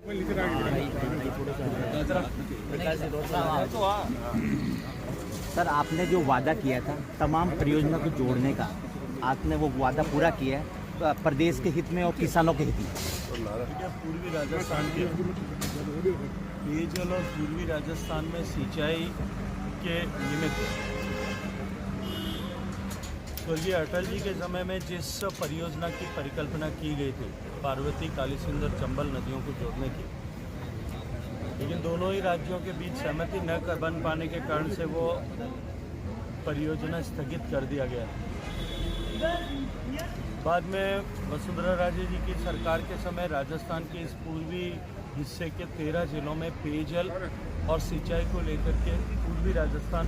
Sir, आपने जो वादा किया था तमाम परियोजना को जोड़ने का, आपने वो वादा पूरा किया है प्रदेश के हित में और किसानों के हित में। पूर्वी राजस्थान के पेयजल और पूर्वी राजस्थान में सिंचाई के निमित्त स्वर्गीय अटल जी के समय में जिस परियोजना की परिकल्पना की गई थी, पार्वती, कालीसिंध और चंबल नदियों को जोड़ने की, लेकिन दोनों ही राज्यों के बीच सहमति न बन पाने के कारण से वो परियोजना स्थगित कर दिया गया। बाद में वसुंधरा राजे जी की सरकार के समय राजस्थान के इस पूर्वी हिस्से के 13 जिलों में पेयजल और सिंचाई को लेकर के पूर्वी राजस्थान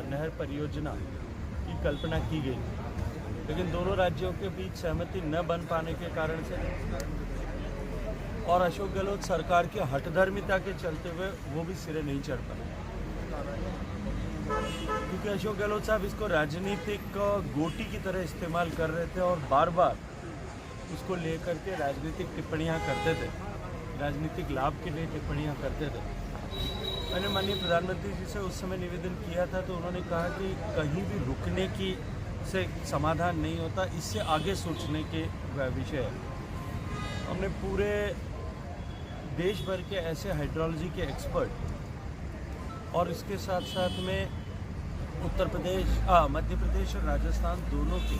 नहर परियोजना की कल्पना की गई, लेकिन दोनों राज्यों के बीच सहमति न बन पाने के कारण से और अशोक गहलोत सरकार की हठधर्मिता के चलते हुए वो भी सिरे नहीं चढ़ पाए, क्योंकि अशोक गहलोत साहब इसको राजनीतिक गोटी की तरह इस्तेमाल कर रहे थे और बार बार उसको लेकर के राजनीतिक टिप्पणियां करते थे, राजनीतिक लाभ के लिए टिप्पणियां करते थे। मैंने माननीय प्रधानमंत्री जी से उस समय निवेदन किया था, तो उन्होंने कहा कि कहीं भी रुकने की से समाधान नहीं होता, इससे आगे सोचने के विषय है। हमने पूरे देश भर के ऐसे हाइड्रोलॉजी के एक्सपर्ट और इसके साथ साथ में उत्तर प्रदेश, मध्य प्रदेश और राजस्थान दोनों के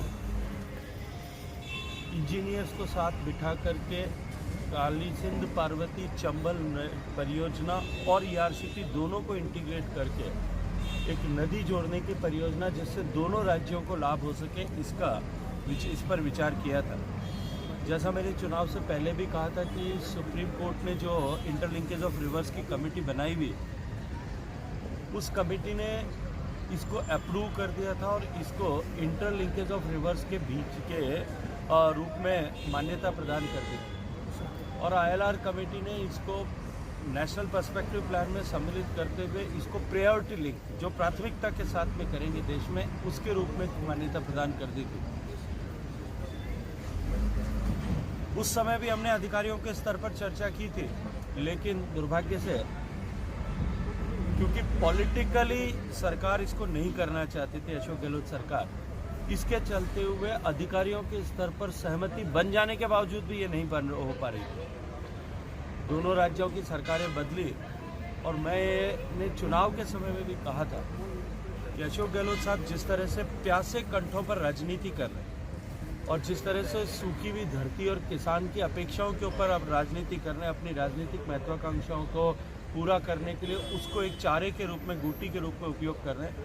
इंजीनियर्स को साथ बिठा करके कालीसिंध, पार्वती, चंबल परियोजना और ERCP दोनों को इंटीग्रेट करके एक नदी जोड़ने की परियोजना जिससे दोनों राज्यों को लाभ हो सके, इस पर विचार किया था। जैसा मैंने चुनाव से पहले भी कहा था कि सुप्रीम कोर्ट ने जो इंटरलिंकेज ऑफ रिवर्स की कमेटी बनाई हुई, उस कमेटी ने इसको अप्रूव कर दिया था और इसको इंटरलिंकेज ऑफ रिवर्स के बीच के रूप में मान्यता प्रदान कर दी, और ILR कमेटी ने इसको नेशनल पर्सपेक्टिव प्लान में सम्मिलित करते हुए इसको प्रायोरिटी लिंक, जो प्राथमिकता के साथ में करेंगे देश में, उसके रूप में मान्यता प्रदान कर दी थी। उस समय भी हमने अधिकारियों के स्तर पर चर्चा की थी, लेकिन दुर्भाग्य से क्योंकि पॉलिटिकली सरकार इसको नहीं करना चाहती थी, अशोक गहलोत सरकार, इसके चलते हुए अधिकारियों के स्तर पर सहमति बन जाने के बावजूद भी ये नहीं हो पा रही थी। दोनों राज्यों की सरकारें बदली और मैंने चुनाव के समय में भी कहा था कि अशोक गहलोत साहब जिस तरह से प्यासे कंठों पर राजनीति कर रहे हैं और जिस तरह से सूखी हुई धरती और किसान की अपेक्षाओं के ऊपर अब राजनीति कर रहे हैं, अपनी राजनीतिक महत्वाकांक्षाओं को पूरा करने के लिए उसको एक चारे के रूप में, गोटी के रूप में उपयोग कर रहे हैं,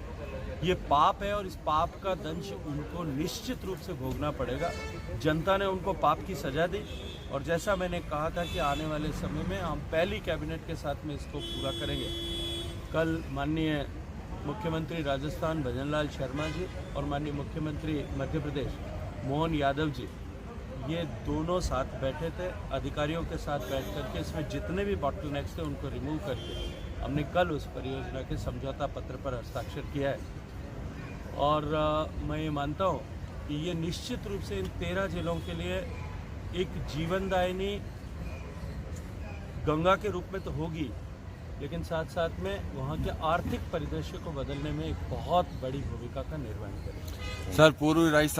ये पाप है और इस पाप का दंश उनको निश्चित रूप से भोगना पड़ेगा। जनता ने उनको पाप की सजा दी और जैसा मैंने कहा था कि आने वाले समय में हम पहली कैबिनेट के साथ में इसको पूरा करेंगे। कल माननीय मुख्यमंत्री राजस्थान भजनलाल शर्मा जी और माननीय मुख्यमंत्री मध्य प्रदेश मोहन यादव जी, ये दोनों साथ बैठे थे, अधिकारियों के साथ बैठ करके इसमें जितने भी बॉटलनेक्स थे उनको रिमूव करके हमने कल उस परियोजना के समझौता पत्र पर हस्ताक्षर किया है। और मैं ये मानता हूँ कि ये निश्चित रूप से इन 13 जिलों के लिए एक जीवनदायिनी गंगा के रूप में तो होगी, लेकिन साथ साथ में वहाँ के आर्थिक परिदृश्य को बदलने में एक बहुत बड़ी भूमिका का निर्वहन करेगी। सर, पूर्वी राजस्थान